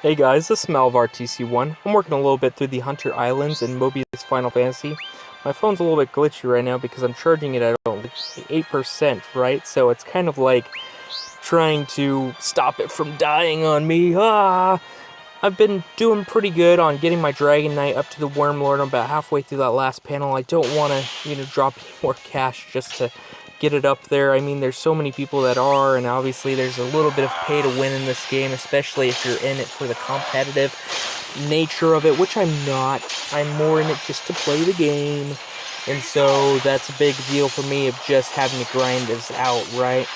Hey guys, this is MalvarTC1. I'm working a little bit through the Hunter Islands in Mobius Final Fantasy. My phone's a little bit glitchy right now because I'm charging it at only 8%, right? So it's kind of like trying to stop it from dying on me. I've been doing pretty good on getting my Dragon Knight up to the Worm Lord. I'm about halfway through that last panel. I don't want to, drop any more cash just to get it up there. I mean, there's so many people that are, and obviously there's a little bit of pay to win in this game, especially if you're in it for the competitive nature of it, which I'm not. I'm more in it just to play the game, and so that's a big deal for me of just having to grind this out, right?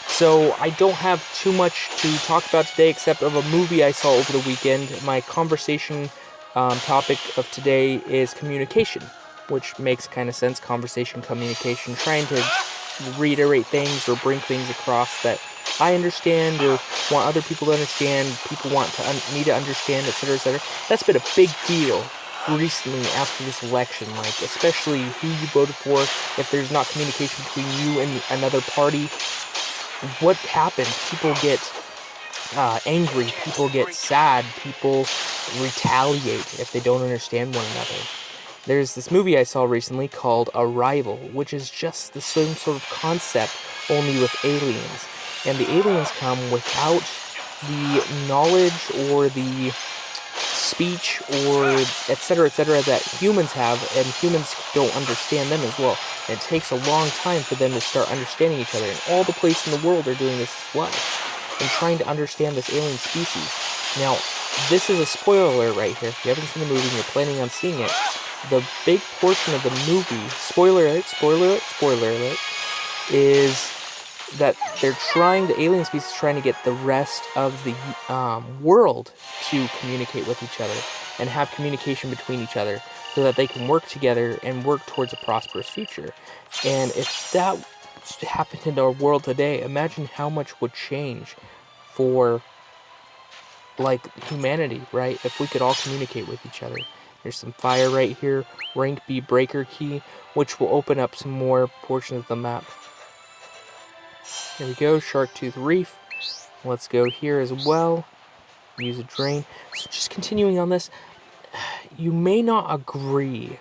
So I don't have too much to talk about today except of a movie I saw over the weekend. My conversation topic of today is communication, which makes kind of sense. Conversation, communication, trying to reiterate things or bring things across that I understand or want other people to understand, people want me to understand, etc., etc. That's been a big deal recently after this election, like especially who you voted for. If there's not communication between you and another party, what happens? People get angry, people get sad, people retaliate if they don't understand one another. There's this movie I saw recently called Arrival, which is just the same sort of concept, only with aliens. And the aliens come without the knowledge or the speech or etc., that humans have, and humans don't understand them as well. And it takes a long time for them to start understanding each other. And all the places in the world are doing this as well, and trying to understand this alien species. Now, this is a spoiler alert right here. If you haven't seen the movie and you're planning on seeing it, the big portion of the movie, spoiler alert, is that the alien species is trying to get the rest of the world to communicate with each other and have communication between each other so that they can work together and work towards a prosperous future. And if that happened in our world today, imagine how much would change for humanity, right? If we could all communicate with each other. There's some fire right here, rank B breaker key, which will open up some more portions of the map. Here we go, Shark Tooth Reef. Let's go here as well. Use a drain. So just continuing on this, you may not agree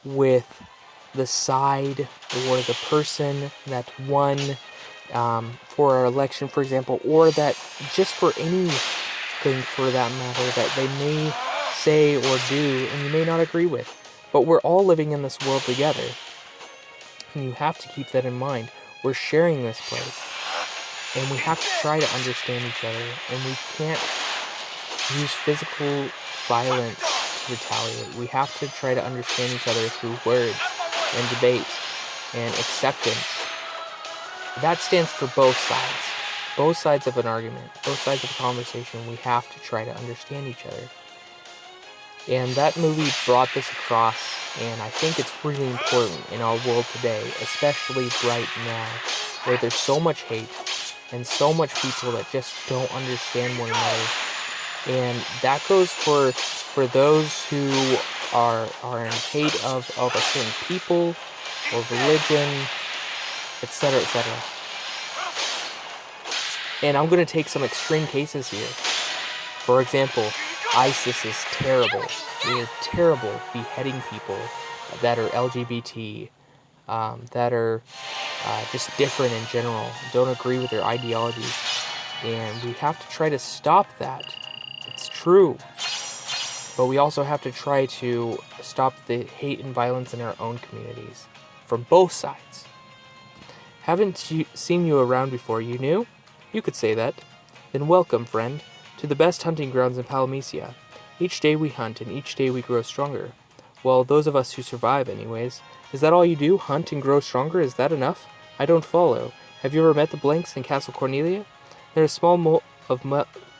with the side or the person that won for our election, for example, or that just for anything for that matter that they may say or do, and you may not agree with. But we're all living in this world together, and you have to keep that in mind. We're sharing this place, and we have to try to understand each other, and we can't use physical violence to retaliate. We have to try to understand each other through words and debate and acceptance. That stands for both sides of an argument, both sides of a conversation. We have to try to understand each other. And that movie brought this across, and I think it's really important in our world today, especially right now, where there's so much hate and so much people that just don't understand one another. And that goes for those who are in hate of a certain people or religion, etc., etc. And I'm going to take some extreme cases here. For example, ISIS is terrible. They are terrible beheading people that are LGBT, that are just different in general, don't agree with their ideologies. And we have to try to stop that. It's true. But we also have to try to stop the hate and violence in our own communities, from both sides. Haven't seen you around before, you new? You could say that. Then welcome, friend, to the best hunting grounds in Palamecia. Each day we hunt, and each day we grow stronger. Well, those of us who survive, anyways. Is that all you do? Hunt and grow stronger? Is that enough? I don't follow. Have you ever met the Blanks in Castle Cornelia? They're a small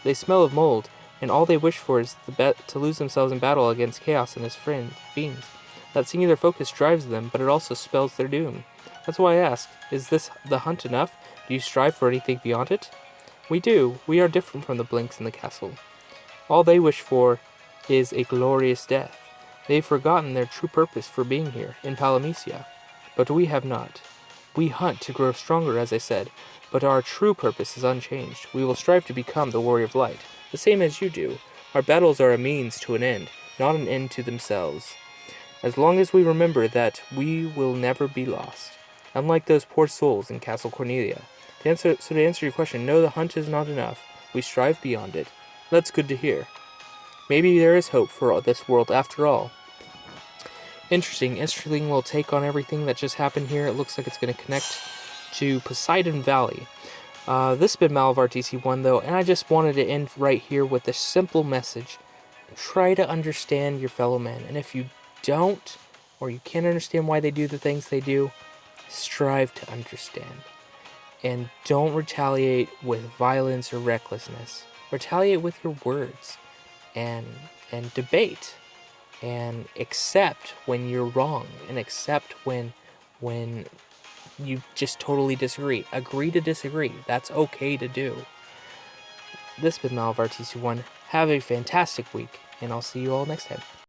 they smell of mold, and all they wish for is to lose themselves in battle against chaos and his fiends. That singular focus drives them, but it also spells their doom. That's why I ask, is this the hunt enough? Do you strive for anything beyond it? We do. We are different from the Blanks in the castle. All they wish for is a glorious death. They've forgotten their true purpose for being here, in Palamecia. But we have not. We hunt to grow stronger, as I said, but our true purpose is unchanged. We will strive to become the Warrior of Light, the same as you do. Our battles are a means to an end, not an end to themselves. As long as we remember that, we will never be lost. Unlike those poor souls in Castle Cornelia. To answer your question, no, the hunt is not enough. We strive beyond it. That's good to hear. Maybe there is hope for this world after all. Interesting little take on everything that just happened here. It looks like it's going to connect to Poseidon Valley. This has been Mal of RTC1 though, and I just wanted to end right here with a simple message. Try to understand your fellow man, and if you don't, or you can't understand why they do the things they do, strive to understand. And don't retaliate with violence or recklessness. Retaliate with your words, and debate, and accept when you're wrong, and accept when you just totally disagree. Agree to disagree. That's okay to do. This has been Mal of RTC1. Have a fantastic week, and I'll see you all next time.